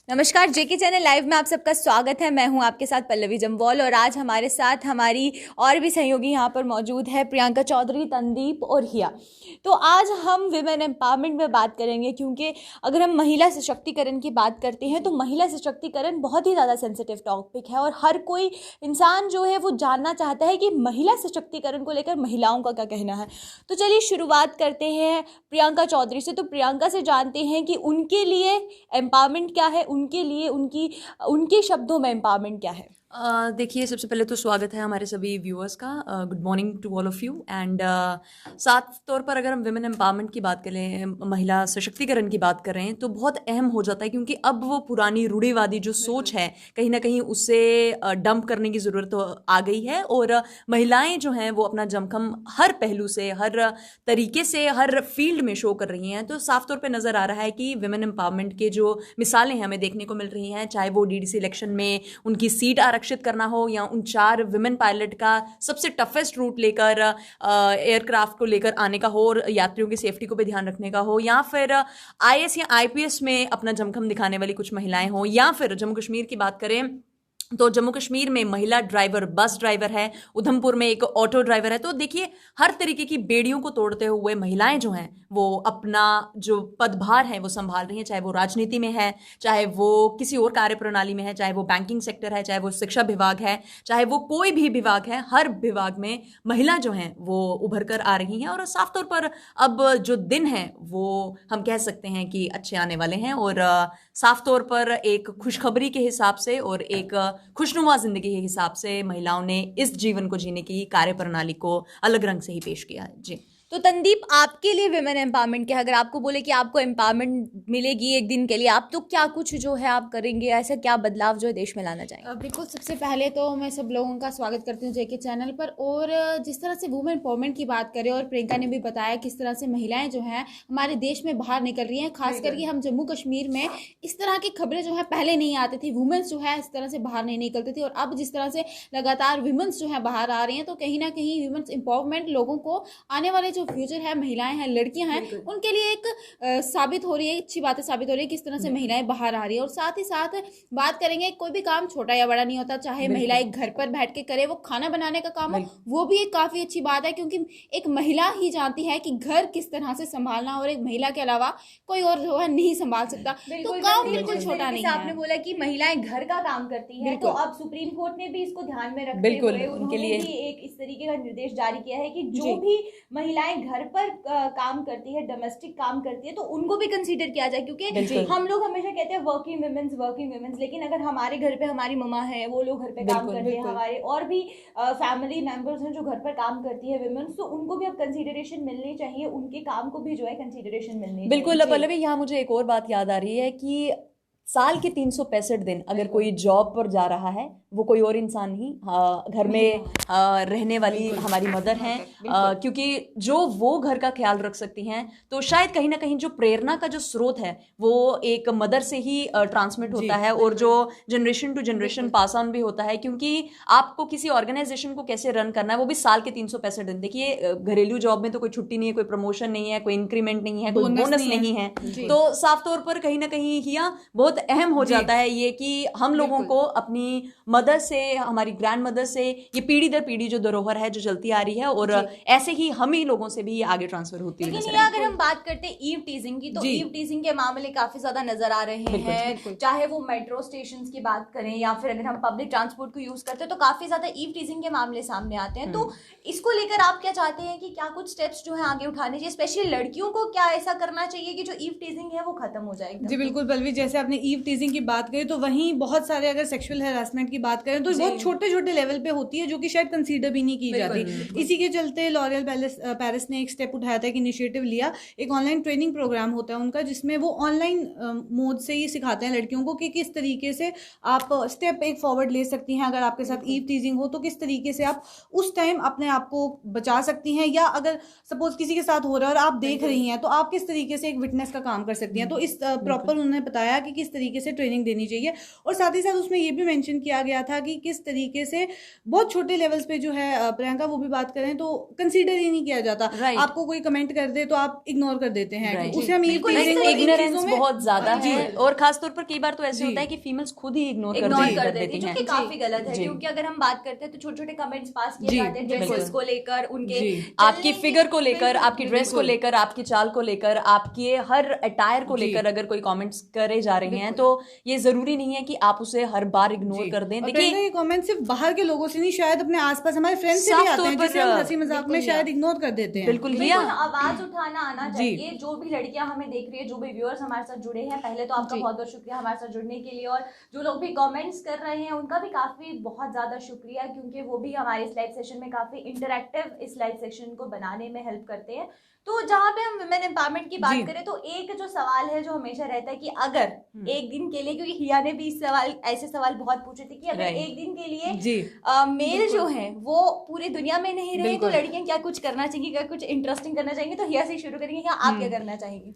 नमस्कार, जेके channel live में आप सबका स्वागत है। मैं हूं आपके साथ पल्लवी जम्वाल और आज हमारे साथ हमारी और भी सहयोगी यहां पर मौजूद है, प्रियंका चौधरी, तनदीप और हिया। तो आज हम विमेन एम्पावरमेंट में बात करेंगे, क्योंकि अगर हम महिला सशक्तिकरण की बात करते हैं तो महिला सशक्तिकरण बहुत ही ज़्यादा सेंसिटिव टॉपिक है और हर कोई इंसान जो है वो जानना चाहता है कि महिला सशक्तिकरण को लेकर महिलाओं का क्या कहना है। तो चलिए शुरुआत करते हैं प्रियंका चौधरी से। तो प्रियंका से जानते हैं कि उनके लिए एम्पावरमेंट क्या है, उनके लिए उनके शब्दों में एम्पावरमेंट क्या है। देखिए, सबसे पहले तो स्वागत है हमारे सभी व्यूअर्स का। Good morning to all of you. And साथ तौर पर अगर हम विमेन एम्पावरमेंट की बात करें, महिला सशक्तिकरण की बात कर रहे हैं, तो बहुत अहम हो जाता है, क्योंकि अब वो पुरानी रूढ़िवादी जो सोच है कहीं ना कहीं उससे डंप करने की ज़रूरत आ गई है। और महिलाएं जो हैं वो अपना जमखम हर पहलू से, हर तरीके से, हर फील्ड में शो कर रही हैं। तो साफ तौर पर नज़र आ रहा है कि विमेन एम्पावरमेंट के जो मिसालें हैं हमें देखने को मिल रही हैं, चाहे वो डीडीसी इलेक्शन में उनकी सीट आरक्षित करना हो, या उन 4 विमेन पायलट का सबसे टफेस्ट रूट लेकर एयरक्राफ्ट को लेकर आने का हो और यात्रियों की सेफ्टी को भी ध्यान रखने का हो, या फिर आईएएस या आईपीएस में अपना जमखम दिखाने वाली कुछ महिलाएं हों, या फिर जम्मू कश्मीर की बात करें तो जम्मू कश्मीर में महिला ड्राइवर, बस ड्राइवर है, उधमपुर में एक ऑटो ड्राइवर है। तो देखिए, हर तरीके की बेड़ियों को तोड़ते हुए महिलाएं जो हैं वो अपना जो पदभार है वो संभाल रही हैं, चाहे वो राजनीति में है, चाहे वो किसी और कार्यप्रणाली में है, चाहे वो बैंकिंग सेक्टर है, चाहे वो शिक्षा विभाग है, चाहे वो कोई भी विभाग है, हर विभाग में महिला जो हैं वो उभर कर आ रही हैं। और साफ तौर पर अब जो दिन है वो हम कह सकते हैं कि अच्छे आने वाले हैं, और साफ तौर पर एक खुशखबरी के हिसाब से और एक खुशनुमा जिंदगी के हिसाब से महिलाओं ने इस जीवन को जीने की कार्यप्रणाली को अलग रंग से ही पेश किया है। जी। तो तनदीप, आपके लिए विमेन एम्पावरमेंट क्या है? अगर आपको बोले कि आपको एम्पावरमेंट मिलेगी एक दिन के लिए, आप तो क्या कुछ जो है आप करेंगे, ऐसा क्या बदलाव जो है देश में लाना चाहेंगे? बिल्कुल, सबसे पहले तो मैं सब लोगों का स्वागत करती हूँ जेके चैनल पर। और जिस तरह से वुमेन एम्पावरमेंट की बात करें, और प्रियंका ने भी बताया किस तरह से महिलाएं जो हैं हमारे देश में बाहर निकल रही हैं, खास करके हम जम्मू कश्मीर में इस तरह की खबरें जो है पहले नहीं आती थी, वुमेन्स जो है इस तरह से बाहर नहीं निकलती थी। और अब जिस तरह से लगातार वुमेन्स जो है बाहर आ रही हैं, तो कहीं ना कहीं वुमेन्स एम्पावरमेंट लोगों को आने वाले जो फ्यूचर है, महिलाएं हैं, लड़कियां हैं, उनके लिए एक साबित हो रही है, अच्छी बातें साबित हो रही है किस तरह से महिलाएं बाहर आ रही है। और साथ ही साथ बात करेंगे, कोई भी काम छोटा या बड़ा नहीं होता, चाहे महिला एक घर पर बैठ के करे, वो खाना बनाने का काम हो, वो भी एक काफी अच्छी बात है, क्योंकि एक महिला ही जानती है कि घर किस तरह से संभालना, और एक महिला के अलावा कोई और जो है नहीं संभाल सकता। तो काम बिल्कुल छोटा नहीं है। आपने बोला कि महिलाएं घर का काम करती हैं, तो अब सुप्रीम कोर्ट ने भी इसको ध्यान में रखते हुए उनके लिए एक इस तरीके का निर्देश जारी किया है कि जो भी महिलाएं घर पर काम करती है, डोमेस्टिक काम करती है, तो उनको भी कंसीडर किया जाए। क्योंकि हम लोग हमेशा कहते हैं वर्किंग वुमेन्स, लेकिन अगर हमारे घर पे हमारी मम्मा है, वो लोग घर पे काम करते हैं, हमारे और भी फैमिली मेंबर्स हैं जो घर पर काम करती है वुमेन्स, तो उनको भी अब कंसीडरेशन मिलनी चाहिए, उनके काम को भी जो है कंसीडरेशन मिलनी चाहिए। बिल्कुल। पल्लवी, यहाँ मुझे एक और बात याद आ रही है कि साल के 365 दिन अगर कोई जॉब पर जा रहा है, वो कोई और इंसान नहीं, घर में रहने वाली हमारी मदर हैं, क्योंकि जो वो घर का ख्याल रख सकती हैं, तो शायद कहीं ना कहीं जो प्रेरणा का जो स्रोत है वो एक मदर से ही ट्रांसमिट होता है, और जो generation to generation pass on भी होता है। क्योंकि आपको किसी ऑर्गेनाइजेशन को कैसे रन करना है, वो भी साल के 365 दिन। देखिए, घरेलू जॉब में तो कोई छुट्टी नहीं है, कोई प्रमोशन नहीं है, कोई इंक्रीमेंट नहीं है, कोई बोनस नहीं है। तो साफ तौर पर कहीं ना कहीं हिया बहुत अहम हो जाता है ये कि हम लोगों को अपनी मदर से, हमारी ग्रैंड मदर से, ये पीढ़ी दर पीढ़ी जो धरोहर है जो चलती आ रही है, और ऐसे ही हम ही लोगों से भी ये आगे ट्रांसफर होती है। लेकिन अगर हम बात करते हैं ईव टीजिंग की, तो ईव टीजिंग के मामले काफी ज्यादा नजर आ रहे हैं, चाहे वो मेट्रो स्टेशन की बात करें या फिर अगर हम पब्लिक ट्रांसपोर्ट को यूज करते हैं, तो काफी ज्यादा ईव टीजिंग के मामले सामने आते हैं। तो इसको लेकर आप क्या चाहते हैं कि क्या कुछ स्टेप्स जो है आगे उठाने चाहिए, स्पेशली लड़कियों को क्या ऐसा करना चाहिए कि जो ईव टीजिंग है वो खत्म हो जाए? जी बिल्कुल पल्लवी, जैसे आपने ईव टीजिंग की बात करी, तो वहीं बहुत सारे, अगर सेक्सुअल हैरासमेंट की बात करें तो बहुत छोटे छोटे लेवल पे होती है, जो कि शायद कंसीडर भी नहीं की जाती। इसी के चलते लॉरियल पेरिस ने एक स्टेप उठाया था, एक इनिशिएटिव लिया, एक ऑनलाइन ट्रेनिंग प्रोग्राम होता है उनका, जिसमें वो ऑनलाइन मोड से ही सिखाते हैं लड़कियों को कि किस तरीके से आप स्टेप एक फॉरवर्ड ले सकती हैं। अगर आपके साथ ईव टीजिंग हो तो किस तरीके से आप उस टाइम अपने आप को बचा सकती हैं, या अगर सपोज किसी के साथ हो रहा है और आप देख रही हैं, तो आप किस तरीके से एक विटनेस का काम कर सकती हैं। तो इस प्रॉपर उन्होंने बताया कि किस तरीके से ट्रेनिंग देनी चाहिए। और साथ ही साथ उसमें ये भी मेंशन किया गया था कि किस तरीके से बहुत छोटे लेवल्स पे जो है प्रियंका वो भी बात करें तो कंसीडर ही नहीं किया जाता। आपको कोई कमेंट कर दे तो आप इग्नोर कर देते हैं, उसे हम इग्नोरेंस बहुत ज्यादा है। और खासतौर पर कई बार तो ऐसे होता है कि फीमेल्स खुद ही इग्नोर कर देती हैं, जो कि काफी गलत है, क्योंकि अगर हम बात करते हैं तो छोटे छोटे कमेंट्स पास किए जाते हैं ड्रेसेस को लेकर, उनके आपकी फिगर को लेकर, आपकी ड्रेस को लेकर, आपकी चाल को लेकर, आपके हर अटायर को लेकर अगर कोई कमेंट्स करे जा रहे हैं तो ये जरूरी नहीं है कि आप उसे हर बार इग्नोर कर दें। देखिए ये कमेंट सिर्फ बाहर के लोगों से नहीं, शायद अपने आसपास हमारे फ्रेंड्स से भी आते हैं जिसे हम हंसी मजाक में शायद इग्नोर कर देते हैं। बिल्कुल आवाज उठाना आना चाहिए। जो भी लड़कियां हमें देख रही है, जो भी व्यूअर्स हमारे साथ जुड़े हैं, पहले तो आपका बहुत बहुत शुक्रिया हमारे साथ जुड़ने के लिए, और जो लोग भी कमेंट्स कर रहे हैं उनका भी काफी बहुत ज्यादा शुक्रिया, क्योंकि वो भी हमारे इस लाइव सेशन में काफी इंटरैक्टिव इस लाइव सेशन को बनाने में हेल्प करते हैं। तो जहाँ पे हम वुमेन एम्पावरमेंट की बात करें तो एक जो सवाल है जो हमेशा रहता है कि अगर एक दिन के लिए, क्योंकि हिया ने भी इस सवाल ऐसे सवाल बहुत पूछे थे कि अगर एक दिन के लिए मेल जो है वो पूरी दुनिया में नहीं रहे तो लड़कियां क्या कुछ करना चाहिए, क्या कुछ इंटरेस्टिंग करना चाहेंगी। तो हिया से शुरू करेंगे, हिया आप क्या करना चाहेंगी?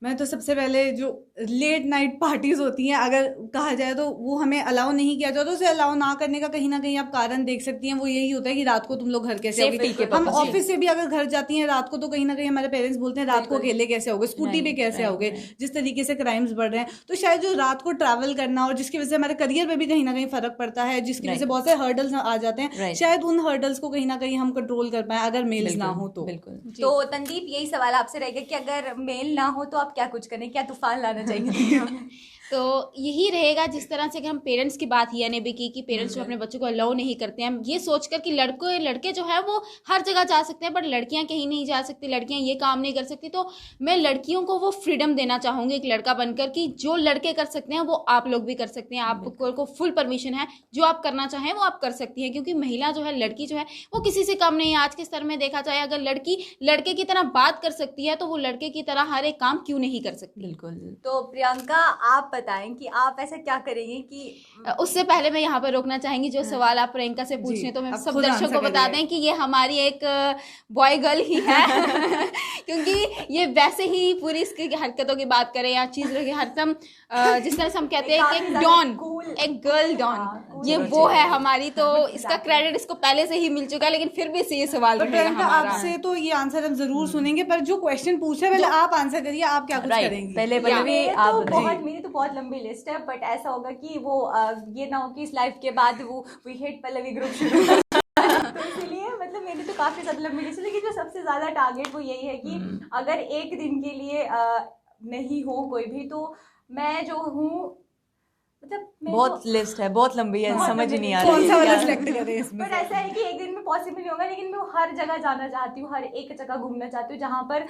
मैं तो सबसे पहले जो लेट नाइट पार्टीज होती हैं अगर कहा जाए तो वो हमें अलाउ नहीं किया जाता, तो उसे अलाउ ना करने का कहीं ना कहीं आप कारण देख सकती हैं। वो यही होता है कि रात को तुम लोग घर कैसे आओगे। हम ऑफिस से भी अगर घर जाती हैं रात को तो कहीं ना कहीं हमारे पेरेंट्स बोलते हैं रात को अकेले कैसे आओगे, स्कूटी पे कैसे आओगे। जिस तरीके से क्राइम्स बढ़ रहे हैं तो शायद जो रात को ट्रैवल करना और जिसकी वजह से हमारे करियर पे भी कहीं ना कहीं फर्क पड़ता है, जिसकी वजह से बहुत सारे हर्डल्स आ जाते हैं, शायद उन हर्डल्स को कहीं ना कहीं हम कंट्रोल कर पाए अगर मेल्स ना हो तो। तो तनदीप यही सवाल आपसे रहेगा कि अगर मेल ना हो तो आप क्या कुछ करें, क्या तूफान लाना चाहिए? तो यही रहेगा जिस तरह से अगर हम पेरेंट्स की बात हिया ने भी की कि पेरेंट्स जो अपने बच्चों को अलाउ नहीं करते हैं, ये सोचकर कि लड़के जो है वो हर जगह जा सकते हैं बट लड़कियां कहीं नहीं जा सकती, लड़कियां ये काम नहीं कर सकती। तो मैं लड़कियों को वो फ्रीडम देना चाहूँगी एक लड़का बनकर कि जो लड़के कर सकते हैं वो आप लोग भी कर सकते हैं। आपको फुल परमिशन है, जो आप करना चाहें वो आप कर सकती हैं, क्योंकि महिला जो है, लड़की जो है वो किसी से कम नहीं है। आज के स्तर में देखा जाए अगर लड़की लड़के की तरह बात कर सकती है तो वो लड़के की तरह हर एक काम क्यों नहीं कर सकती। बिल्कुल। तो प्रियंका आप बताएं कि आप ऐसा क्या करेंगे कि उससे पहले मैं यहाँ पर रोकना चाहेंगी जो सवाल आप प्रियंका से पूछ रहे हैं, तो मैं सब दर्शकों को बता दें कि ये हमारी एक बॉय गर्ल ही है क्योंकि ये वैसे ही पूरी इसकी हरकतों की बात करें या चीज हरदम जिस तरह से हम कहते हैं कि डॉन, एक गर्ल डॉन, ये वो है हमारी। तो इसका क्रेडिट इसको पहले से ही मिल चुका है, लेकिन फिर भी से ये सवाल आपसे तो ये आंसर हम जरूर सुनेंगे, पर जो क्वेश्चन पूछे पहले आप आंसर करिए, आप क्या कुछ करेंगी? पहले मेरी तो बहुत लंबी लिस्ट है, बट ऐसा होगा कि वो ये ना हो कि इस लाइफ के बाद वो वी हेट पल्लवी ग्रुप शुरू तो इसलिए मतलब मेरी तो काफी ज्यादा लंबी लिस्ट है, लेकिन जो सबसे ज्यादा टारगेट वो यही है कि अगर एक दिन के लिए नहीं हो कोई भी, तो मैं जो हूँ मतलब बहुत लिस्ट है, बहुत लंबी है, समझ ही नहीं आ रही कौन सा वाला सिलेक्ट करें इसमें। बट ऐसा है कि एक दिन में पॉसिबल नहीं होगा, लेकिन मैं हर जगह जाना चाहती हूँ, हर एक जगह घूमना चाहती हूँ जहाँ पर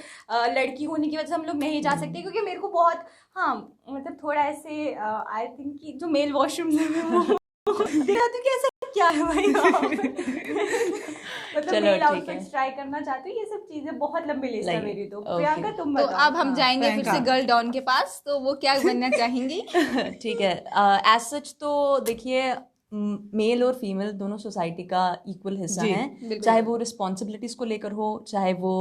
लड़की होने की वजह से हम लोग नहीं जा सकते, क्योंकि मेरे को बहुत मतलब थोड़ा ऐसे आई थिंक कि जो मेल वॉशरूम है वो दिखाती हूँ कि ऐसा क्या है भाई मतलब मेल आउटफिट्स ट्राई करना चाहती हूँ, ये सब चीजें बहुत लंबी लिस्ट है मेरी। तो प्रियंका तुम बताओ। तो अब हम जाएंगे फिर से गर्ल डॉन के पास, तो वो क्या बनना चाहेंगी? ठीक है, एज सच तो देखिए मेल और फीमेल दोनों सोसाइटी का इक्वल हिस्सा हैं, चाहे वो रिस्पॉन्सिबिलिटीज को लेकर हो, चाहे वो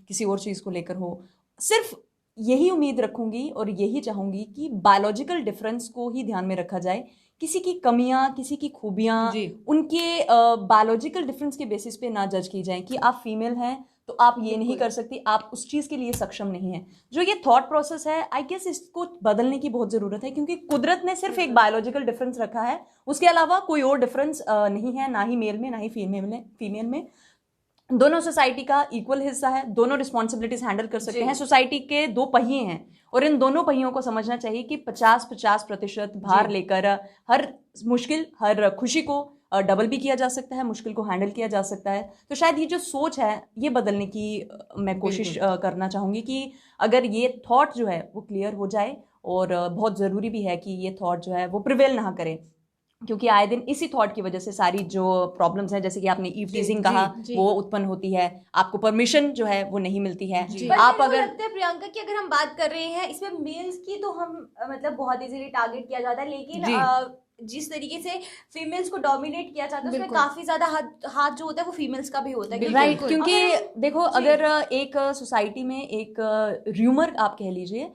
किसी और चीज को लेकर हो। सिर्फ यही उम्मीद रखूंगी और यही चाहूंगी कि बायोलॉजिकल डिफरेंस को ही ध्यान में रखा जाए। किसी की कमियां, किसी की खूबियां उनके बायोलॉजिकल डिफरेंस के बेसिस पे ना जज की जाए कि आप फीमेल हैं तो आप ये नहीं कर सकती, आप उस चीज़ के लिए सक्षम नहीं है। जो ये थॉट प्रोसेस है, आई गेस इसको बदलने की बहुत ज़रूरत है, क्योंकि कुदरत ने सिर्फ एक बायोलॉजिकल डिफरेंस रखा है, उसके अलावा कोई और डिफरेंस नहीं है, ना ही मेल में ना ही फीमेल में। दोनों सोसाइटी का इक्वल हिस्सा है, दोनों रिस्पॉन्सिबिलिटीज हैंडल कर सकते हैं। सोसाइटी के दो पहिए हैं और इन दोनों पहियों को समझना चाहिए कि 50-50% भार लेकर हर मुश्किल, हर खुशी को डबल भी किया जा सकता है, मुश्किल को हैंडल किया जा सकता है। तो शायद ये जो सोच है ये बदलने की मैं कोशिश करना चाहूँगी कि अगर ये थॉट जो है वो क्लियर हो जाए, और बहुत ज़रूरी भी है कि ये थॉट जो है वो प्रिवेल ना करे, क्योंकि आए दिन इसी थॉट की वजह से सारी जो प्रॉब्लम्स हैं, जैसे कि आपने ईव टीजिंग कहा, वो उत्पन्न होती है, आपको परमिशन जो है वो नहीं मिलती है। आप अगर लगता है प्रियंका की अगर हम बात कर रहे हैं इसमें मेल्स की, तो हम मतलब बहुत इजीली टारगेट किया जाता है, लेकिन जिस तरीके से फीमेल्स को डोमिनेट किया जाता है उसमें काफी ज्यादा हाथ जो होता है वो फीमेल्स का भी होता है। राइट, क्योंकि देखो अगर एक सोसाइटी में एक र्यूमर आप कह लीजिए,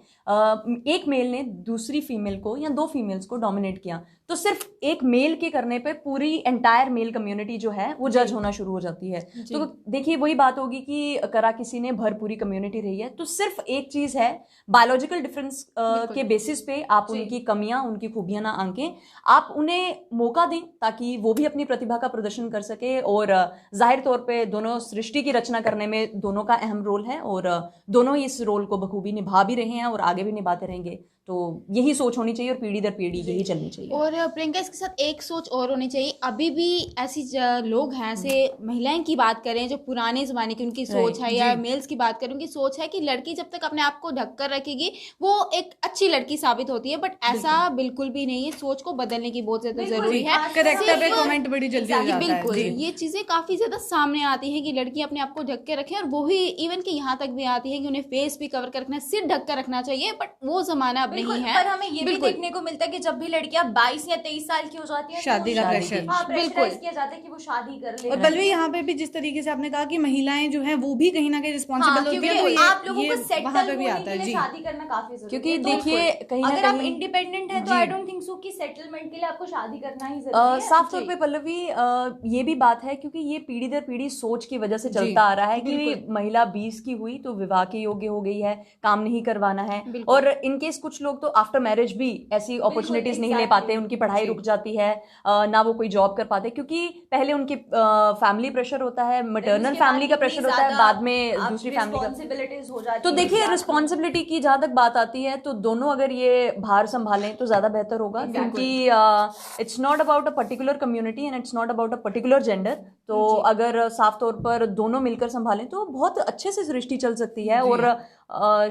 एक मेल ने दूसरी फीमेल को या 2 फीमेल्स को डोमिनेट किया, तो सिर्फ एक मेल के करने पे पूरी एंटायर मेल कम्युनिटी जो है वो जज होना शुरू हो जाती है। तो देखिए वही बात होगी कि करा किसी ने भर पूरी कम्युनिटी रही है, तो सिर्फ एक चीज है, बायोलॉजिकल डिफरेंस के बेसिस पे आप उनकी कमियां उनकी खूबियां ना आंकें, आप उन्हें मौका दें ताकि वो भी अपनी प्रतिभा का प्रदर्शन कर सके। और जाहिर तौर पे दोनों सृष्टि की रचना करने में दोनों का अहम रोल है और दोनों ही इस रोल को बखूबी निभा भी रहे हैं और आगे भी निभाते रहेंगे। तो यही सोच होनी चाहिए और पीढ़ी दर पीढ़ी यही चलनी चाहिए। और प्रियंका इसके साथ एक सोच और होनी चाहिए, अभी भी ऐसी लोग हैं, ऐसे महिलाएं की बात करें जो पुराने ज़माने की उनकी सोच है, या मेल्स की बात करें उनकी सोच है कि लड़की जब तक अपने आप को ढक कर रखेगी वो एक अच्छी लड़की साबित होती है, बट ऐसा बिल्कुल भी नहीं है। सोच को बदलने की बहुत ज़्यादा ज़रूरी है। करेक्टर पे कमेंट बड़ी जल्दी हो जाता है। बिल्कुल, ये चीज़ें काफ़ी ज़्यादा सामने आती हैं कि लड़की अपने आप को ढक के रखे, और वो ही इवन कि यहाँ तक भी आती है कि उन्हें फेस भी कवर कर रखना, सिर ढक कर रखना चाहिए, बट वो ज़माना अब नहीं है। पर हमें ये भी देखने को मिलता है कि जब भी लड़कियां 22 या 23 साल की हो जाती हैं शादी का प्रेशर बिल्कुल किया जाता है कि वो शादी कर ले। और बल्कि यहाँ पे भी जिस तरीके से आपने कहा कि महिलाएं जो हैं वो भी कहीं ना कहीं रिस्पॉन्सिबल होती है, तो आप लोगों को सेटल वहाँ पे भी होने आता के है लिए शादी करना काफी जरूरी है। क्योंकि देखिए कहीं ना अगर आप कहीं इंडिपेंडेंट हैं तो आई डोंट थिंक सो कि सेटलमेंट के लिए आपको शादी करना ही जरूरी है। साफ तौर पे पल्लवी ये भी बात है क्योंकि ये पीढ़ी दर पीढ़ी सोच की वजह से चलता आ रहा है कि महिला 20 की हुई तो विवाह के योग्य हो गई है, काम नहीं करवाना है। और इनकेस कुछ लोग तो आफ्टर मैरिज भी ऐसी अपॉर्चुनिटीज नहीं ले पाते, उनकी पढ़ाई रुक जाती है, ना वो कोई जॉब कर पाते, क्योंकि पहले उनकी फैमिली प्रेशर होता है, मैटरनल फैमिली का प्रेशर होता है, बाद में दूसरी फैमिली का हो जाती तो देखिए रिस्पॉन्सिबिलिटी की जहां तक बात आती है तो दोनों अगर ये भार संभालें तो ज्यादा बेहतर होगा, क्योंकि it's not about a particular community and it's not about a particular gender. तो अगर साफ तौर पर दोनों मिलकर संभालें तो बहुत अच्छे से सृष्टि चल सकती है और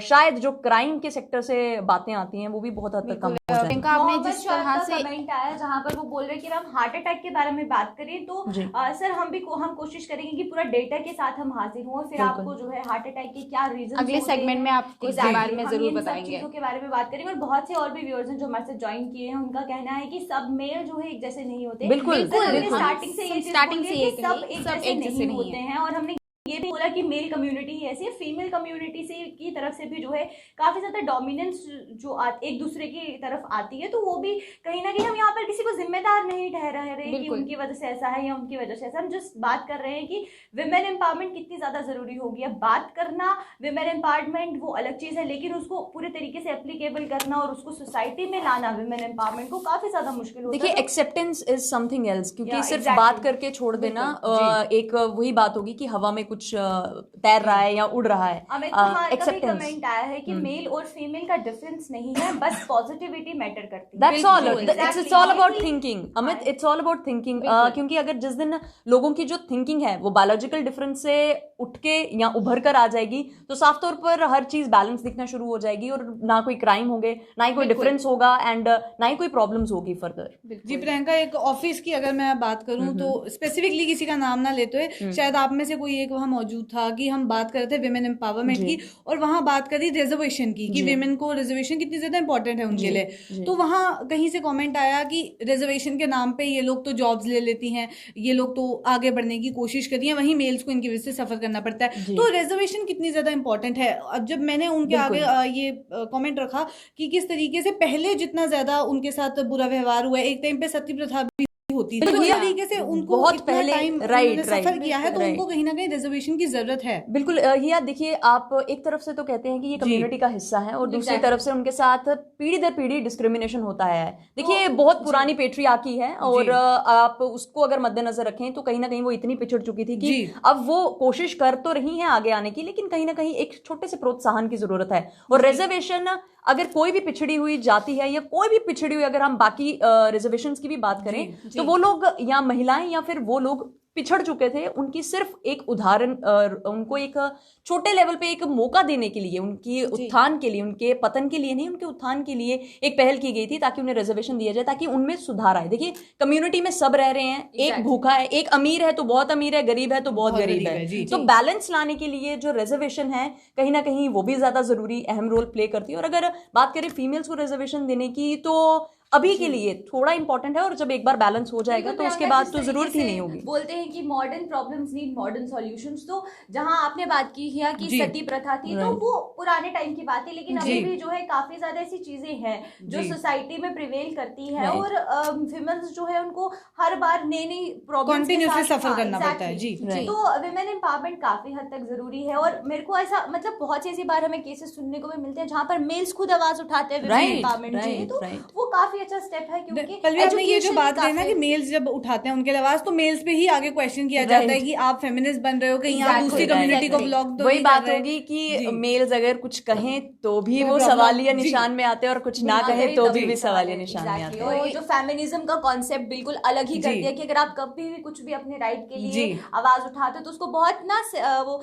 शायद जो क्राइम के सेक्टर से बातें आती हैं वो भी बहुत हद तक कम हो जाएंगी। आपने जिस तरह से कमेंट आया जहां पर वो बोल रहे हैं कि हम हार्ट अटैक के बारे में बात करें तो सर हम कोशिश करेंगे कि पूरा डेटा के साथ हम हाजिर हों, फिर आपको जो है हार्ट अटैक के क्या रीजन अगले सेगमेंट में आपको इस बारे में जरूर बताएंगे, चीजों के बारे में बात करेंगे। और बहुत से और भी व्यूअर्स हैं जो हमारे साथ ज्वाइन किए हैं, उनका कहना है कि सब मेल जो है एक जैसे नहीं होते। बिल्कुल स्टार्टिंग से सब एक जैसे नहीं होते हैं। और हमने ये भी बोला कि मेल कम्युनिटी ही ऐसी है, फीमेल कम्युनिटी से की तरफ से भी जो है काफी ज्यादा डोमिनेंस जो एक दूसरे की तरफ आती है, तो वो भी कहीं ना कहीं हम यहाँ पर किसी को जिम्मेदार नहीं ठहरा रहे कि उनकी वजह से ऐसा है या उनकी वजह से ऐसा। हम जस्ट बात कर रहे हैं कि विमेन एम्पावरमेंट कितनी ज्यादा जरूरी होगी। अब बात करना विमेन एम्पावरमेंट वो अलग चीज है, लेकिन उसको पूरे तरीके से एप्लीकेबल करना और उसको सोसाइटी में लाना विमेन एम्पावरमेंट को काफी ज्यादा मुश्किल होता है। देखिए एक्सेप्टेंस इज समथिंग एल्स, क्योंकि सिर्फ बात करके छोड़ देना एक वही बात होगी कि हवा में कुछ तैर रहा है या उड़ रहा है। एक्सेप्टेंस कमेंट आया है कि मेल और फीमेल का डिफरेंस नहीं है, बस पॉजिटिविटी मैटर करती है। That's all, it's all about thinking Amit, it's all about thinking. क्योंकि अगर जिस दिन लोगों की जो थिंकिंग है वो बायोलॉजिकल डिफरेंस से उठ के या उभर कर आ जाएगी तो साफ तौर पर हर चीज बैलेंस दिखना शुरू हो जाएगी और ना कोई क्राइम होंगे, ना ही कोई डिफरेंस होगा एंड ना ही कोई प्रॉब्लम्स होगी फर्दर। जी प्रियंका, एक ऑफिस की अगर मैं बात करूं तो स्पेसिफिकली किसी का नाम ना लेते हुए, शायद आप में से कोई एक वहां मौजूद था कि हम बात कर रहे थे विमेन एम्पावरमेंट की और वहां बात करी रिजर्वेशन की कि विमेन को रिजर्वेशन कितनी ज्यादा इंपॉर्टेंट है उनके लिए। तो वहां कहीं से कमेंट आया कि रिजर्वेशन के नाम पे ये लोग तो जॉब्स ले लेती हैं, ये लोग तो आगे बढ़ने की कोशिश करती हैं, वहीं मेल्स को इनकी वजह से सफर करना पड़ता है। तो रिजर्वेशन कितनी ज्यादा इंपॉर्टेंट है। अब जब मैंने उनके आगे ये कमेंट रखा कि किस तरीके से पहले जितना ज्यादा उनके साथ बुरा व्यवहार हुआ है, एक टाइम पे सती प्रथा भी होती थी, तो इस तरीके से उनको बहुत पहले सफर किया है, तो उनको कहीं ना कहीं रिजर्वेशन की जरूरत है। बिल्कुल हिया, देखिए आप एक तरफ से तो कहते हैं कि ये कम्युनिटी का हिस्सा है और दूसरी तरफ से उनके साथ पीढ़ी दर पीढ़ी डिस्क्रिमिनेशन होता है। देखिए बहुत पुरानी पेट्रियार्की है और आप उसको अगर मद्देनजर रखें तो कहीं ना कहीं वो इतनी पिछड़ चुकी थी कि अब वो कोशिश कर तो रही है आगे आने की, लेकिन कहीं ना कहीं एक छोटे से प्रोत्साहन की जरूरत है। और रिजर्वेशन अगर कोई भी पिछड़ी हुई जाति है या कोई भी पिछड़ी हुई, अगर हम बाकी रिजर्वेशंस की भी बात करें तो वो लोग या महिलाएं या फिर वो लोग पिछड़ चुके थे, उनकी सिर्फ एक उदाहरण, उनको एक छोटे लेवल पे एक मौका देने के लिए, उनकी उत्थान के लिए, उनके पतन के लिए नहीं, उनके उत्थान के लिए एक पहल की गई थी ताकि उन्हें रिजर्वेशन दिया जाए, ताकि उनमें सुधार आए। देखिए कम्युनिटी में सब रह रहे हैं, एक भूखा है, एक अमीर है तो बहुत अमीर है, गरीब है तो बहुत गरीब है, तो बैलेंस लाने के लिए जो रिजर्वेशन है कहीं ना कहीं वो भी ज्यादा जरूरी अहम रोल प्ले करती है। और अगर बात करें फीमेल्स को रिजर्वेशन देने की तो अभी के लिए थोड़ा इंपॉर्टेंट है, और जब एक बार बैलेंस हो जाएगा तो उसके बाद तो जरूरत ही नहीं होगी। बोलते हैं कि modern problems need modern solutions, तो जहां आपने बात की है कि सती प्रथा थी, तो वो पुराने टाइम की बात है, लेकिन अभी भी जो है काफी ज्यादा ऐसी चीजें हैं जो सोसाइटी में प्रिवेल करती है, और फीमेल्स जो है उनको हर बार नई नई प्रॉब्लम्स के साथ सफर करना पड़ता है। जी, तो विमेन एम्पावरमेंट काफी हद तक जरूरी है। और मेरे को ऐसा मतलब बहुत सी ऐसी बार हमें केसेस सुनने को भी मिलते हैं जहां पर मेल्स खुद आवाज उठाते हैं विमेन एम्पावरमेंट के लिए, तो वो काफी अच्छा स्टेप है, क्योंकि आपने ये जो बात कही ना कि मेल्स जब उठाते हैं उनके आवाज, तो मेल्स पे ही आगे क्वेश्चन किया जाता है कि आप फेमिनिस्ट बन रहे हो, कहीं आप दूसरी कम्युनिटी को ब्लॉक, वही बात होगी कि मेल्स अगर कुछ कहें तो भी वो सवालिया निशान में आते हैं, और कुछ ना कहे तो भी सवालिया निशान में आते हैं। और जो फेमिनिज्म का कॉन्सेप्ट बिल्कुल अलग ही कर दिया कि अगर आप कभी भी कुछ भी अपने राइट के लिए आवाज उठाते हो तो उसको बहुत ना वो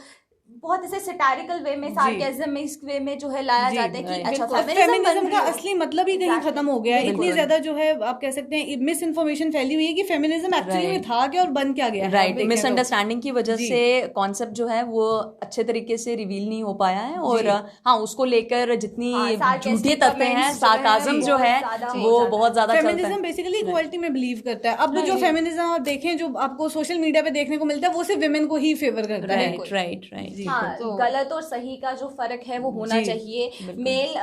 बहुत ऐसे सैटारिकल वे में, सार्केज्मिक वे में जो है लाया जाता है कि अच्छा फेमिनिज्म का असली मतलब ही कहीं खत्म हो गया है। इतनी ज्यादा जो है आप कह सकते हैं मिस इन्फॉर्मेशन फैली हुई है कि फेमिनिज्म एक्चुअली में था क्या और बन क्या गया। राइट, मिसअंडरस्टैंडिंग की वजह से कॉन्सेप्ट जो है वो अच्छे तरीके से रिवील नहीं हो पाया है, और हाँ उसको लेकर जितनी झूठी तथ्य हैं, सार्काज्म जो है वो बहुत ज्यादा चलता है। फेमिनिज्म बेसिकली इक्वालिटी में बिलीव करता है। अब जो फेमिनिज्म आप देखें जो आपको सोशल मीडिया पे देखने को मिलता है वो सिर्फ विमेन को ही फेवर करता है। राइट। हाँ, तो गलत और सही का जो फर्क है वो होना चाहिए। मेल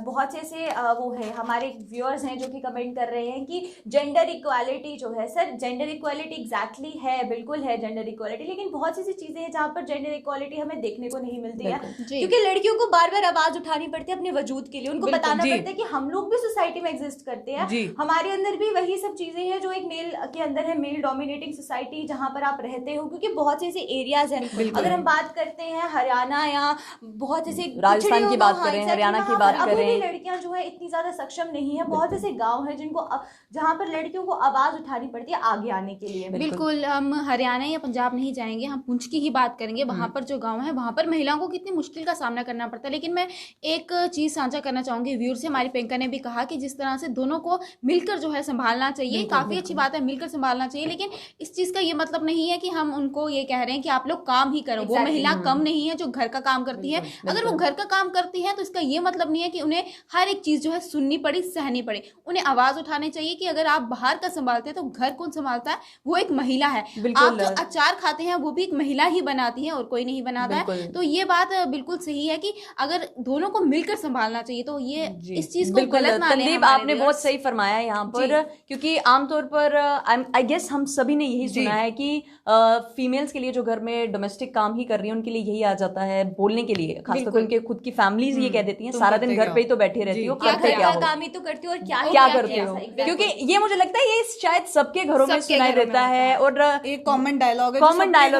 बहुत से ऐसे वो है हमारे व्यूअर्स हैं जो कि कमेंट कर रहे हैं कि जेंडर इक्वालिटी जो है, सर जेंडर इक्वालिटी एग्जैक्टली है, बिल्कुल है जेंडर इक्वालिटी, लेकिन बहुत सी चीजें हैं जहाँ पर जेंडर इक्वालिटी हमें देखने को नहीं मिलती है, क्योंकि लड़कियों को बार बार आवाज उठानी पड़ती है अपने वजूद के लिए, उनको बताना पड़ता है कि हम लोग भी सोसाइटी में एग्जिस्ट करते हैं, हमारे अंदर भी वही सब चीजें हैं जो एक मेल के अंदर है, मेल डोमिनेटिंग सोसाइटी जहाँ पर आप रहते हो, क्योंकि बहुत से ऐसे एरियाज हैं। अगर हम बात करते हैं हरियाणा या बहुत ऐसे राजस्थान की बात करें, हरियाणा की बात करें, लड़कियां जो है इतनी ज्यादा सक्षम नहीं है। बहुत ऐसे गांव हैं जिनको जहां पर लड़कियों को आवाज उठानी पड़ती है आगे आने के लिए। बिल्कुल, हम हरियाणा या पंजाब नहीं जाएंगे, हम पुंछ की ही बात करेंगे। वहां पर जो गांव है वहां पर महिलाओं को कितनी मुश्किल का सामना करना पड़ता है। लेकिन मैं एक चीज साझा करना चाहूंगी व्यूअर से, हमारी प्रियंका ने भी कहा कि जिस तरह से दोनों को मिलकर जो है संभालना चाहिए, काफी अच्छी बात है, मिलकर संभालना चाहिए। लेकिन इस चीज का ये मतलब नहीं है कि हम उनको ये कह रहे हैं कि आप लोग काम ही करो। वो महिला कम नहीं है जो घर का काम करती है। अगर वो घर का काम करती है तो इसका ये मतलब नहीं है कि उन्हें हर एक चीज जो है सुननी पड़ी, सहनी पड़े। उन्हें आवाज उठानी चाहिए कि अगर आप बाहर का संभालते हैं तो घर कौन संभालता है, वो एक महिला है। आप जो अचार खाते हैं वो भी एक महिला ही बनाती है और कोई नहीं बनाता है। तो ये बात बिल्कुल सही है कि अगर दोनों को मिलकर संभालना चाहिए, तो ये इस चीज को गलत ना लें। तनदीप, आपने बहुत सही फरमाया यहाँ पर, क्योंकि आमतौर पर आई गेस हम सभी ने यही सुना है कि फीमेल्स के लिए जो घर में डोमेस्टिक काम ही कर रही है उनके लिए यही आ जाता है बोलने के लिए, खासतौर पर उनके खुद की फैमिलीज ये कह देती हैं सारा दिन घर पे ही तो बैठी रहती हो, करते क्या हो, काम ही तो करती हो और क्या करते हो। क्योंकि ये मुझे लगता है ये शायद सबके घरों में सुनाई देता है, और एक कॉमन डायलॉग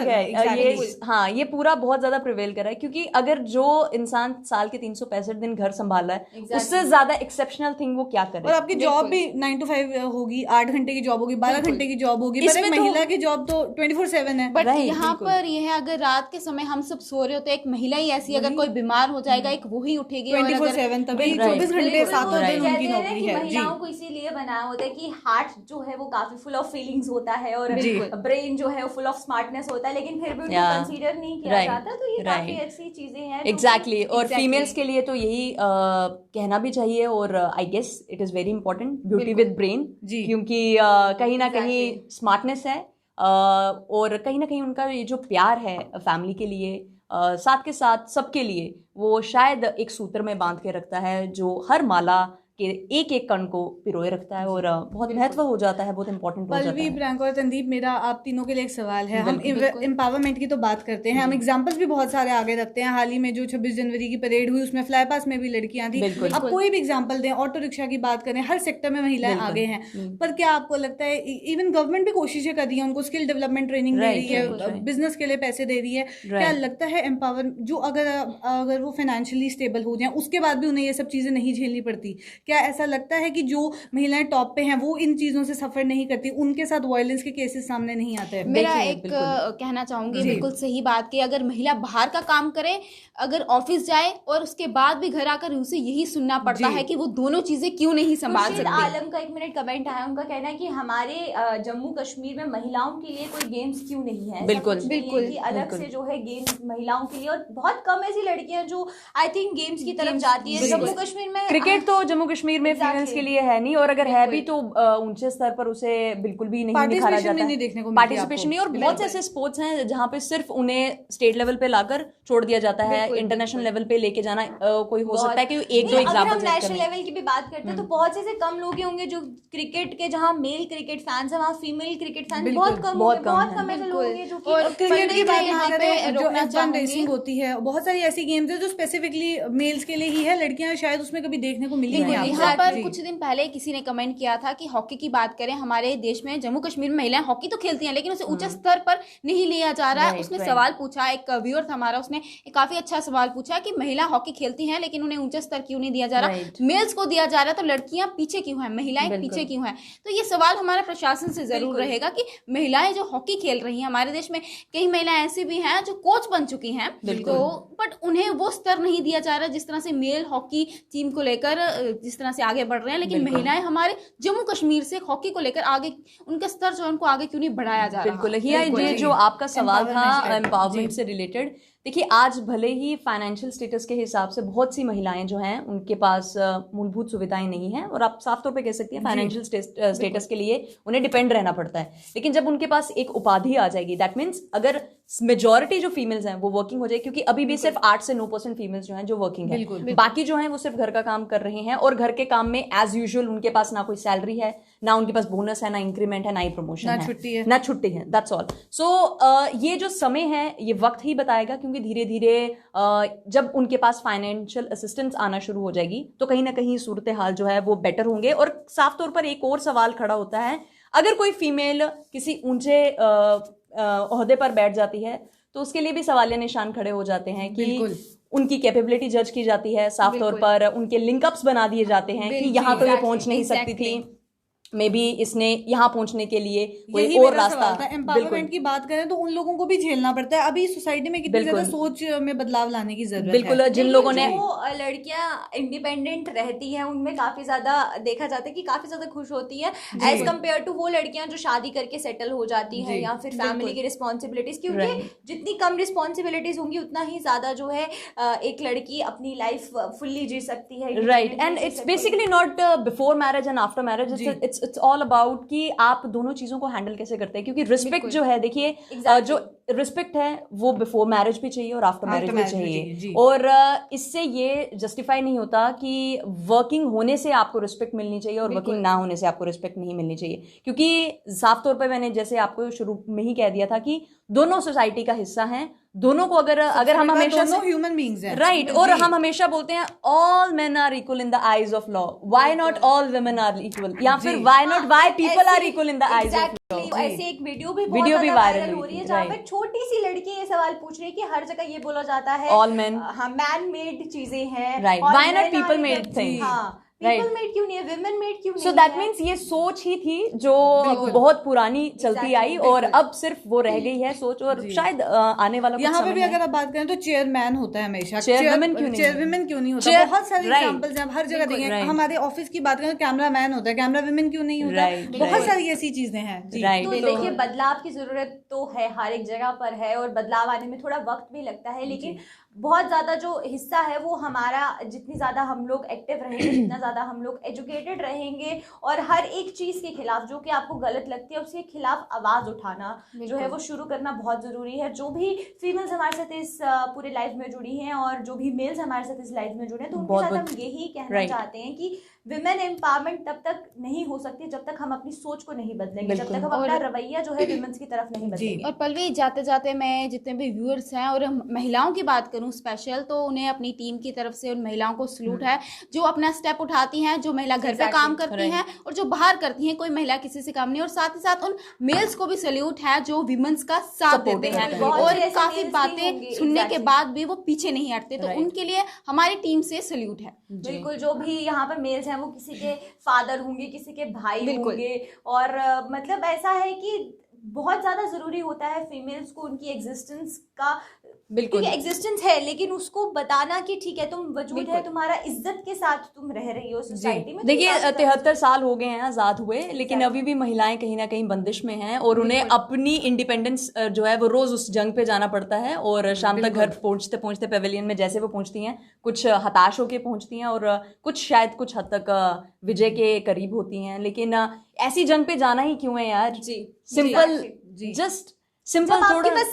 है ये। हाँ, ये पूरा बहुत ज्यादा प्रिवेल कर रहा है, क्योंकि अगर जो इंसान साल के 365 दिन घर संभाला है उससे ज्यादा एक्सेप्शनल थिंग वो क्या करे। और आपकी जॉब भी 9 to 5 होगी, 8 घंटे की जॉब होगी, 12 घंटे की जॉब होगी, पर एक महिला की जॉब तो 24/7 है। बट यहाँ पर ये है, अगर रात के समय हम सब सो रहे हो तो एक महिला ही ऐसी, अगर कोई बीमार हो जाएगा एक वो ही उठेगी 24/7, तभी 24 घंटे 7 दिन उनकी नौकरी है। महिलाओं को इसीलिए बनाया होता है कि हार्ट जो है वो काफी फुल ऑफ फीलिंग्स होता है और ब्रेन जो है वो फुल ऑफ स्मार्टनेस होता है, लेकिन फिर भी उनको कंसीडर नहीं किया जाता। तो ये काफी ऐसी चीजें हैं एग्जैक्टली। और फीमेल्स के लिए तो यही कहना भी चाहिए, और I guess it is very important, beauty with brain, क्योंकि कहीं ना कहीं स्मार्टनेस है, और कहीं ना कहीं उनका ये जो प्यार है फैमिली के लिए, साथ के साथ सबके लिए, वो शायद एक सूत्र में बांध के रखता है जो हर माला के एक एक कण को पिरोए रखता है, और बहुत महत्व हो जाता है, बहुत इंपॉर्टेंट हो जाता है। पल्लवी, प्रियंका और तनदीप, मेरा आप तीनों के लिए एक सवाल है। हम एम्पावरमेंट की तो बात करते हैं, हम एग्जांपल्स भी बहुत सारे आगे रखते हैं। हाल ही में जो 26 जनवरी की परेड हुई उसमें फ्लाई पास में भी लड़कियां थी। अब कोई भी एग्जाम्पल दें, ऑटो रिक्शा की बात करें, हर सेक्टर में महिलाएं आगे हैं। पर क्या आपको लगता है, इवन गवर्नमेंट भी कोशिशें कर रही है, उनको स्किल डेवलपमेंट ट्रेनिंग दे रही है, बिजनेस के लिए पैसे दे रही है, क्या लगता है एम्पावर जो अगर वो फाइनेंशियली स्टेबल हो जाए उसके बाद भी उन्हें ये सब चीजें नहीं झेलनी पड़ती, क्या ऐसा लगता है कि जो महिलाएं टॉप पे हैं वो इन चीजों से सफर नहीं करती, उनके साथ वायलेंस के केसेस सामने नहीं आते हैं? मेरा एक कहना चाहूंगी, बिल्कुल सही बात कि अगर महिला बाहर का काम करे, अगर ऑफिस जाए और उसके बाद भी घर आकर उसे यही सुनना पड़ता है कि वो दोनों चीजें क्यों नहीं संभाल सकती। आलम का 1 मिनट कमेंट आया, उनका कहना है कि हमारे जम्मू कश्मीर में महिलाओं के लिए कोई गेम्स क्यों नहीं है। बिल्कुल कि अलग से जो है गेम्स महिलाओं के लिए, और बहुत कम ऐसी लड़कियां जो आई थिंक गेम्स की तरफ जाती है। जम्मू कश्मीर में क्रिकेट तो जम्मू कश्मीर में फीमेल्स के लिए है नहीं, और अगर है भी तो ऊंचे स्तर पर उसे बिल्कुल भी नहीं निखारा जाता है। पार्टिसिपेशन नहीं, और बहुत से ऐसे स्पोर्ट्स हैं जहाँ पे सिर्फ उन्हें स्टेट लेवल पे लाकर छोड़ दिया जाता है, इंटरनेशनल लेवल पे लेके जाना कोई हो सकता है कि एक दो अगर हम एग्जांपल नेशनल लेवल की भी बात करते हैं तो बहुत से कम लोग ही होंगे जो क्रिकेट के, जहाँ मेल क्रिकेट फैंस हैं वहाँ फीमेल क्रिकेट फैंस बहुत कम होंगे, बहुत कम ऐसे लोग होंगे जो कि और क्रिकेट की बात यहाँ पे जो रोकना F1 रेसिंग होती है, बहुत सारी ऐसी गेम्स है जो स्पेसिफिकली मेल्स के लिए ही है, लड़कियां शायद उसमें कभी देखने को मिली नहीं। यहाँ पर कुछ दिन पहले किसी ने कमेंट किया था कि हॉकी की बात करें, हमारे देश में जम्मू कश्मीर में महिलाएं हॉकी तो खेलती हैं लेकिन उसे ऊंचे स्तर पर नहीं लिया जा रहा है। उसने सवाल पूछा, एक व्यूअर था हमारा, उसने एक काफी अच्छा सवाल पूछा कि महिला हॉकी खेलती हैं लेकिन उन्हें ऊंचे स्तर क्यों नहीं दिया जा रहा, मेल्स को दिया जा रहा है तो लड़कियां पीछे क्यों हैं, महिलाएं पीछे क्यों हैं। तो ये सवाल हमारा प्रशासन से जरूर रहेगा कि महिलाएं जो हॉकी खेल रही हैं, हमारे देश में कई महिलाएं ऐसी भी हैं जो कोच बन चुकी हैं, तो बट उन्हें वो स्तर नहीं दिया जा रहा जिस तरह से मेल हॉकी टीम को लेकर जिस तरह से आगे बढ़ रहे हैं, लेकिन महिलाएं हमारे जम्मू कश्मीर से हॉकी को लेकर आगे, उनका स्तर जो है उनको आगे क्यों नहीं बढ़ाया जा रहा। बिल्कुल, ये जो आपका सवाल था एम्पावरमेंट से रिलेटेड, देखिए आज भले ही फाइनेंशियल स्टेटस के हिसाब से बहुत सी महिलाएं जो हैं उनके पास मूलभूत सुविधाएं नहीं हैं, और आप साफ तौर पे कह सकती हैं फाइनेंशियल स्टेटस के लिए उन्हें डिपेंड रहना पड़ता है, लेकिन जब उनके पास एक उपाधि आ जाएगी, दैट मीन्स अगर मेजॉरिटी जो फीमेल्स हैं वो वर्किंग हो जाएगी, क्योंकि अभी भी सिर्फ 8 से 9% फीमेल्स जो हैं जो वर्किंग है, बाकी जो हैं वो सिर्फ घर का काम कर रहे हैं, और घर के काम में एज यूजुअल उनके पास ना कोई सैलरी है, ना उनके पास बोनस है, ना इंक्रीमेंट है, ना ही प्रमोशन है, ना छुट्टी है, दैट्स ऑल। सो ये जो समय है ये वक्त ही बताएगा, क्योंकि धीरे धीरे जब उनके पास फाइनेंशियल असिस्टेंस आना शुरू हो जाएगी तो कहीं ना कहीं सूरत हाल जो है वो बेटर होंगे। और साफ तौर पर एक और सवाल खड़ा होता है, अगर कोई फीमेल किसी ऊंचे ओहदे पर बैठ जाती है तो उसके लिए भी सवालिया निशान खड़े हो जाते हैं कि उनकी कैपेबिलिटी जज की जाती है, साफ तौर पर उनके लिंकअप्स बना दिए जाते हैं कि यहाँ तो ये पहुंच नहीं सकती थी, मे बी इसने यहाँ पहुंचने के लिए कोई और रास्ता। एम्पावरमेंट की बात करें तो उन लोगों को भी झेलना पड़ता है, अभी सोसाइटी में कितनी ज्यादा सोच में बदलाव लाने की जरूरत है। बिल्कुल, जिन लोगों ने लड़कियां इंडिपेंडेंट रहती हैं उनमें काफी ज्यादा देखा जाता है कि काफी ज्यादा खुश होती है एज कम्पेयर टू वो लड़कियां जो शादी करके सेटल हो जाती हैं या फिर फैमिली की रिस्पॉन्सिबिलिटीज, क्योंकि जितनी कम रिस्पॉन्सिबिलिटीज होंगी उतना ही ज्यादा जो है एक लड़की अपनी लाइफ फुल्ली जी सकती है। Right, and it's basically not before marriage and after marriage, it's all about कि आप दोनों चीजों को हैंडल कैसे करते हैं, क्योंकि रिस्पेक्ट जो है, देखिए जो रिस्पेक्ट है वो बिफोर मैरिज भी चाहिए और आफ्टर मैरिज भी चाहिए, और इससे ये जस्टिफाई नहीं होता कि वर्किंग होने से आपको रिस्पेक्ट मिलनी चाहिए और वर्किंग ना होने से आपको रिस्पेक्ट नहीं मिलनी चाहिए, क्योंकि साफ तौर पर मैंने जैसे आपको शुरू में ही कह दिया था कि दोनों सोसाइटी का हिस्सा हैं, दोनों को अगर हम हमेशा ह्यूमन बीइंग्स हैं, राइट, और हम हमेशा बोलते हैं all men are equal in the eyes of law, why not all women are equal, या फिर why not why people are equal in the eyes of law. ऐसे एक वीडियो भी वायरल हो रही है जहाँ पे छोटी सी लड़की ये सवाल पूछ रही है कि हर जगह ये बोला जाता है ऑल मेन, हाँ मैन मेड चीजें हैं, right, why not people made things, हाँ पीपल मेड क्यों नहीं है, विमेन मेड क्यों नहीं है। सो दैट मीन्स ये सोच ही थी जो बहुत पुरानी चलती आई, और अब सिर्फ वो रह गई है सोच, और शायद आने वाला यहाँ पे भी अगर आप बात करें तो चेयरमैन होता है हमेशा, चेयरवुमेन क्यों नहीं होता, बहुत सारे एग्जांपल्स हैं हर जगह देखें, हमारे ऑफिस की बात करें कैमरा मैन होता है, कैमरा वुमेन क्यों नहीं होता, बहुत सारी ऐसी चीजें हैं। तो देखिए बदलाव की जरूरत तो है, हर एक जगह पर है, और बदलाव आने में थोड़ा वक्त भी लगता है, लेकिन बहुत ज्यादा जो हिस्सा है वो हमारा, जितनी ज्यादा हम लोग एक्टिव रहेंगे, जितना ज्यादा हम लोग एजुकेटेड रहेंगे, और हर एक चीज के खिलाफ जो कि आपको गलत लगती है उसके खिलाफ आवाज उठाना जो है वो शुरू करना बहुत जरूरी है। जो भी फीमेल्स हमारे साथ इस पूरे लाइफ में जुड़ी हैं और जो भी मेल्स हमारे साथ इस लाइफ में जुड़े हैं, तो उनके साथ हम यही कहना चाहते हैं कि विमेन एम्पावरमेंट तब तक नहीं हो सकती जब तक हम अपनी सोच को नहीं बदलेंगे, जब तक हम अपना रवैया जो है विमेन्स की तरफ नहीं बदलेंगे। और पल्लवी, जाते जाते मैं जितने भी व्यूअर्स हैं और महिलाओं की बात करूं स्पेशल, तो उन्हें अपनी टीम की तरफ से उन महिलाओं को सलूट है जो अपना स्टेप उठाती हैं, जो महिला घर पे काम करती हैं और जो बाहर करती हैं, कोई महिला किसी से कम नहीं, और साथ ही साथ उन मेल्स को भी सल्यूट है जो विमेन्स का साथ देते हैं और काफी बातें सुनने के बाद भी वो पीछे नहीं हटते, तो उनके लिए हमारी टीम से सल्यूट है। बिल्कुल, जो भी यहाँ पर मेल्स हैं वो किसी के फादर होंगे, किसी के भाई होंगे, और मतलब ऐसा है कि बहुत ज़्यादा ज़रूरी होता है फीमेल्स को उनकी एग्जिस्टेंस का, बिल्कुल। क्योंकि एग्जिस्टेंस है लेकिन उसको बताना कि ठीक है तुम वजूद है, तुम्हारा इज्जत के साथ तुम रह रही हो सोसाइटी में। देखिए 73 साल हो गए हैं आज़ाद हुए, लेकिन अभी भी महिलाएं कहीं ना कहीं बंदिश में हैं और उन्हें अपनी इंडिपेंडेंस जो है वो रोज़ उस जंग पे जाना पड़ता है और शाम तक घर पहुंचते पहुंचते पेवेलियन में जैसे वो पहुंचती हैं, कुछ हताश होके पहुंचती हैं और कुछ शायद कुछ हद तक विजय के करीब होती हैं। लेकिन ऐसी जंग पे जाना ही क्यों है यार? जी, सिंपल, जस्ट सिंपल। जब आपके थोड़ा पास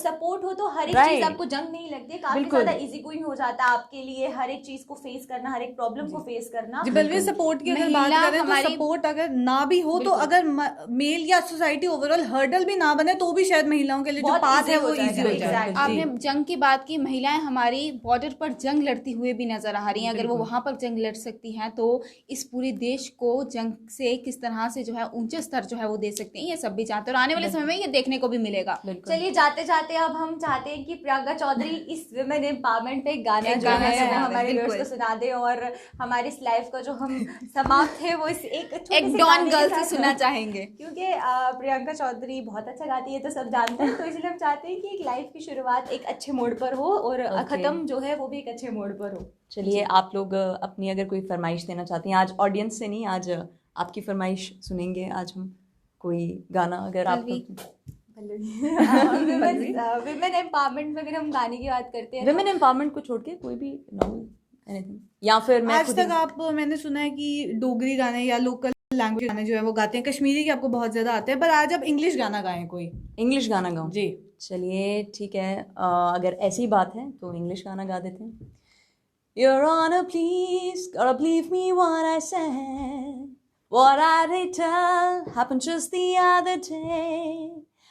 सपोर्ट हो तो हर एक Right. चीज आपको जंग नहीं लगती है, काफी बिल्कुल। ज्यादा इजी गोइंग हो जाता है आपके लिए हर एक चीज को फेस करना, हर एक प्रॉब्लम को फेस करना। जी बलवीर, सपोर्ट की अगर बात महिला करें तो हमारी- सपोर्ट अगर ना भी हो तो अगर मेल या सोसाइटी ओवरऑल हर्डल भी ना बने तो भी शायद महिलाओं के लिए जो बहुत पाथ easy है हो वो जाएगा, इजी हो exactly. जाए। आपने जंग की बात की, महिलाएं हमारी बॉर्डर पर जंग लड़ती हुए भी नजर आ रही हैं। अगर वो वहां पर जंग लड़ सकती हैं तो इस पूरे देश को जंग से किस तरह से जो है ऊंचे स्तर जो है वो दे सकती हैं, ये सब भी जानते हैं और आने वाले समय में ये देखने को भी मिलेगा। चलिए जाते जाते अब हम चाहते हैं कि प्रियंका चौधरी इस विमेन एम्पावरमेंट पे एक गाना जो गाना है वो सुना दें, हमारे व्यूअर्स बिल्कुल। को सुना दे और हमारी इस लाइफ का जो हम समाप्त है वो इस एक छोटे एक से डॉन गाने के गर्ल से साथ सुनना चाहेंगे। क्योंकि प्रियंका चौधरी बहुत अच्छा गाती है तो सब जानते हैं, तो इसलिए हम चाहते हैं कि एक लाइफ की शुरुआत एक अच्छे मोड पर हो और खत्म जो है वो भी एक अच्छे मोड पर हो। चलिए, आप लोग अपनी अगर कोई फरमाइश देना चाहती हैं, आज ऑडियंस से नहीं, आज आपकी फरमाइश सुनेंगे। आज हम कोई गाना अगर आप विमेन एम्पावरमेंट में अगर हम गाने की बात करते हैं विमेन एम्पावरमेंट को छोड़ के कोई भी नॉर्मल एनीथिंग, या फिर मैं आज तक आप, मैंने सुना है कि डोगरी गाने या लोकल लैंग्वेज गाने जो है वो गाते हैं, कश्मीरी के आपको बहुत ज्यादा आते हैं, पर आज आप इंग्लिश गाना गाएं कोई। इंग्लिश गाना गाऊं? जी चलिए ठीक है, अगर ऐसी बात है तो इंग्लिश गाना गा देते हैं। Your Honor, please, gotta believe me what I said. What I did tell happened just the other day.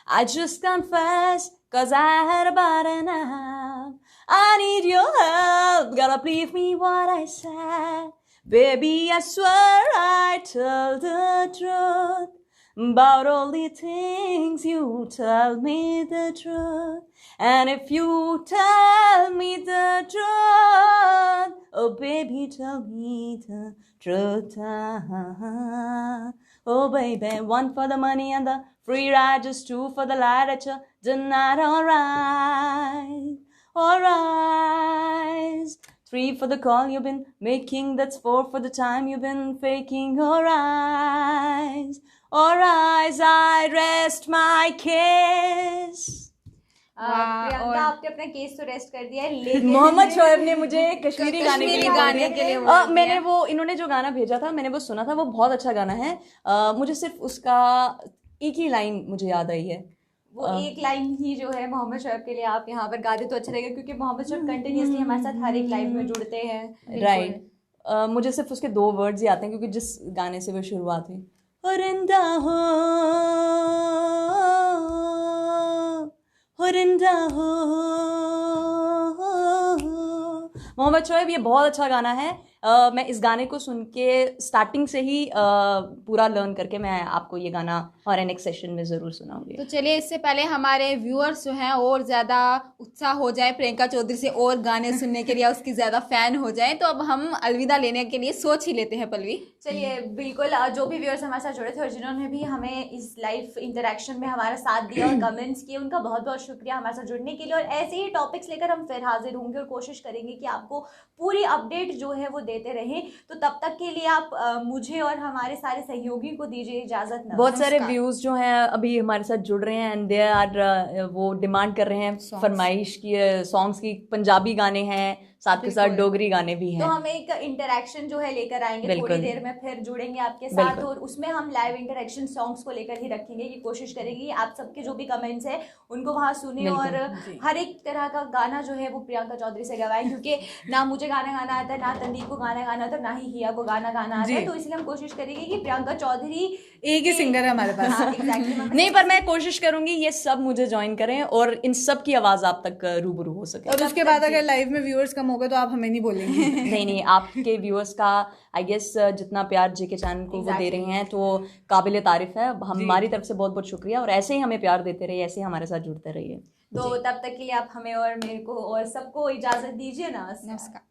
I just confessed, 'cause I had about enough. I need your help, gotta believe me what I said. Baby, I swear I tell the truth about all the things you tell me the truth. And if you tell me the truth, oh baby, tell me the truth. Oh baby, one for the money and the free ride, just two for the literature. Tonight, alright, alright. 3 for the call you've been making, that's 4 for the time you've been faking. Alright, alright, I rest my case. Priyanka आपने अपना case तो rest कर दिया है, लेकिन मोहम्मद शोएब ने मुझे कश्मीरी गाने के लिए गाने के लिए बोल मैंने वो, इन्होंने जो गाना भेजा था मैंने वो सुना था, वो बहुत अच्छा गाना है। मुझे सिर्फ उसका एक ही लाइन मुझे याद आई है, वो एक लाइन ही जो है मोहम्मद शोएब के लिए आप यहाँ पर गा दे तो अच्छा लगेगा, क्योंकि मोहम्मद शोएब कंटिन्यूसली हमारे साथ हर एक लाइव में जुड़ते हैं। राइट। मुझे सिर्फ उसके 2 वर्ड्स ही आते हैं क्योंकि जिस गाने से वो शुरुआत हुई, हरिंदा हो हरिंदा हो। मोहम्मद शोएब, ये बहुत अच्छा गाना है। मैं इस गाने को सुन के स्टार्टिंग से ही पूरा लर्न करके मैं आपको ये गाना और नेक्स्ट सेशन में ज़रूर सुनाऊंगी। तो चलिए, इससे पहले हमारे व्यूअर्स जो हैं और ज़्यादा उत्साह हो जाए प्रियंका चौधरी से और गाने सुनने के लिए, उसकी ज़्यादा फ़ैन हो जाए, तो अब हम अलविदा लेने के लिए सोच ही लेते हैं। पल्लवी, चलिए बिल्कुल, जो भी व्यूअर्स हमारे साथ जुड़े थे और जिन्होंने भी हमें इस लाइव इंटरेक्शन में हमारा साथ दिया और कमेंट्स किए, उनका बहुत बहुत शुक्रिया हमारे साथ जुड़ने के लिए। और ऐसे ही टॉपिक्स लेकर हम फिर हाजिर होंगे और कोशिश करेंगे कि आपको पूरी अपडेट जो है वो देते रहें। तो तब तक के लिए आप मुझे और हमारे सारे सहयोगी को दीजिए इजाज़त। बहुत सारे व्यूज जो हैं अभी हमारे साथ जुड़ रहे हैं एंड दे आर वो डिमांड कर रहे हैं फरमाइश की सॉन्ग्स की, पंजाबी गाने हैं, साथ के साथ डोगरी गाने भी हैं। तो हम एक इंटरेक्शन जो है लेकर आएंगे, थोड़ी देर में फिर जुड़ेंगे आपके साथ और उसमें हम लाइव इंटरेक्शन सॉन्ग्स को लेकर ही रखेंगे कि कोशिश करेंगे कि आप सबके जो भी कमेंट्स है उनको वहाँ सुने और हर एक तरह का गाना जो है वो प्रियंका चौधरी से गवाएं, क्योंकि ना मुझे गाना गाना आता है, ना तंदीप को गाना गाना आता है, ना ही हिया को गाना गाना आता है। तो इसलिए हम कोशिश करेंगे कि प्रियंका चौधरी एक ही सिंगर है हमारे पास। नहीं, पर मैं कोशिश करूंगी ये सब मुझे ज्वाइन करें और इन सब की आवाज आप तक रूबरू हो सके। और उसके बाद अगर लाइव में व्यूअर्स कम हो गए तो आप हमें नहीं बोलेंगे। नहीं, आपके व्यूअर्स का आई गेस जितना प्यार जेके चैनल को वो दे रहे हैं तो काबिल तारीफ है। हमारी तरफ से बहुत बहुत शुक्रिया और ऐसे ही हमें प्यार देते रहिए, ऐसे ही हमारे साथ जुड़ते रहिए। तो तब तक के लिए आप हमें और मेरे को और सबको इजाजत दीजिए। नमस्कार।